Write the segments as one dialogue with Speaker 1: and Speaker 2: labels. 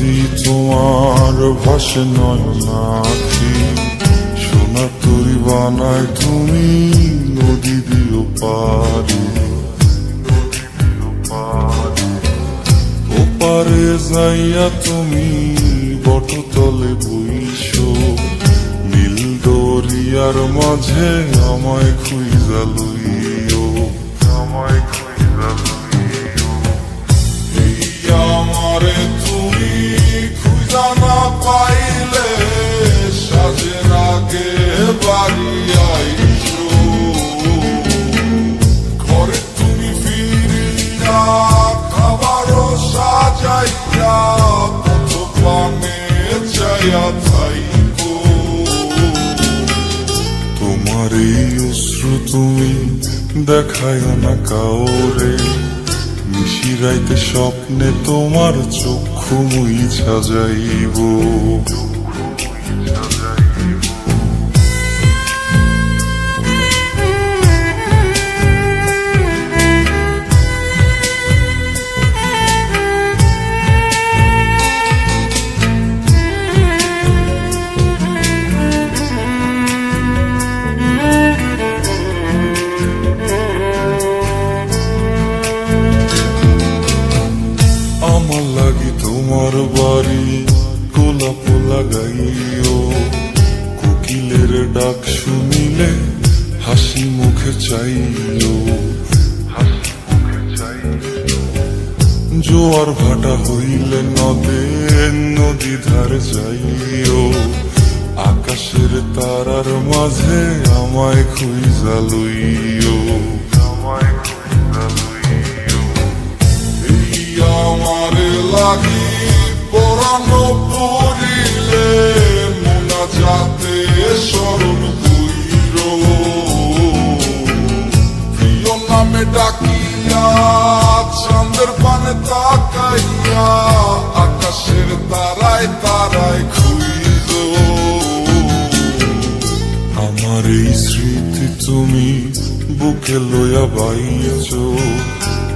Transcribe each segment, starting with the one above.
Speaker 1: যদি তোমার ভাসে নয়নাখি, সোনা তরি বানায় তুমি নদী দিও পারি। ওপারে যাইয়া তুমি বটতলে বইসো, নীল দরিয়ার মাঝে আমায় খুঁজা লইও, আমায় খুঁজা লইও। এই আমারে তুমি খুঁজা না পাইলে সাজের আগে বাড়ি আইসো, ঘরে তুমি ফিরিয়া খাবারও সাজাইয়া কত পানে চাইয়া থাইকো। তোমার এই অশ্রু তুমি দেখায় না কাউরে, নিশিরাইতে স্বপ্নে তোমার চক্ষু মুইছা যাইব। আমার লাগি তোমার বাড়ি গোলাপ লাগাইও, কোকিলের ডাক শুনিলে হাসি মুখে চাইও। জোয়ার ভাটা হইলে নদে নদী ধারে যাইও, আকাশের তারার মাঝে আমায় খুঁজা লইও, আমায় খুঁজা লইও। আমারে লাগি পরানো পড়িলে মোনা যাতে স্মরণ কইর, প্রিয় নামে ডাকিয়া চাঁদের পানে তাকাইয়া আকাশের তারায় তারায় খুঁজ। আমার এই স্মৃতি তুমি বুকে লইয়া বাইছো,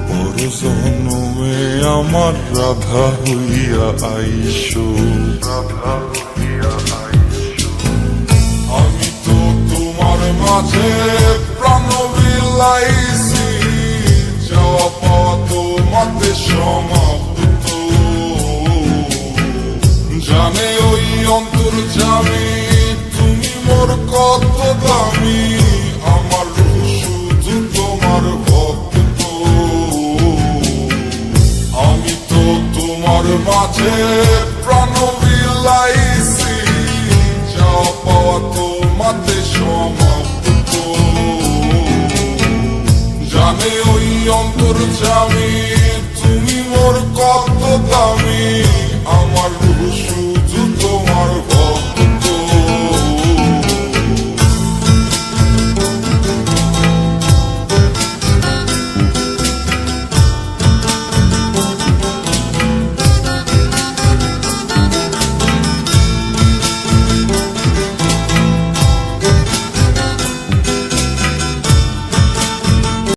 Speaker 1: পর জন্মে আমার রাধা হইয়া আইসো, রাধা হইয়া আইসো। আমি তো তোমার মাঝে প্রাণ বিলাইছি, যাওয়া পাওয়া তোমাতে সমাপ্ত। জানে ওই অন্তর্যামী তুমি মোর কত দামি, আমার শুধু তোমার ভক্ত। আমি তো তোমার মাঝে প্রাণ বিলাইছি, যাওয়া পাওয়া তোমাতে সমাপ্ত। জানে ওই অন্তর্যামী তুমি মোর কত দামি, আমার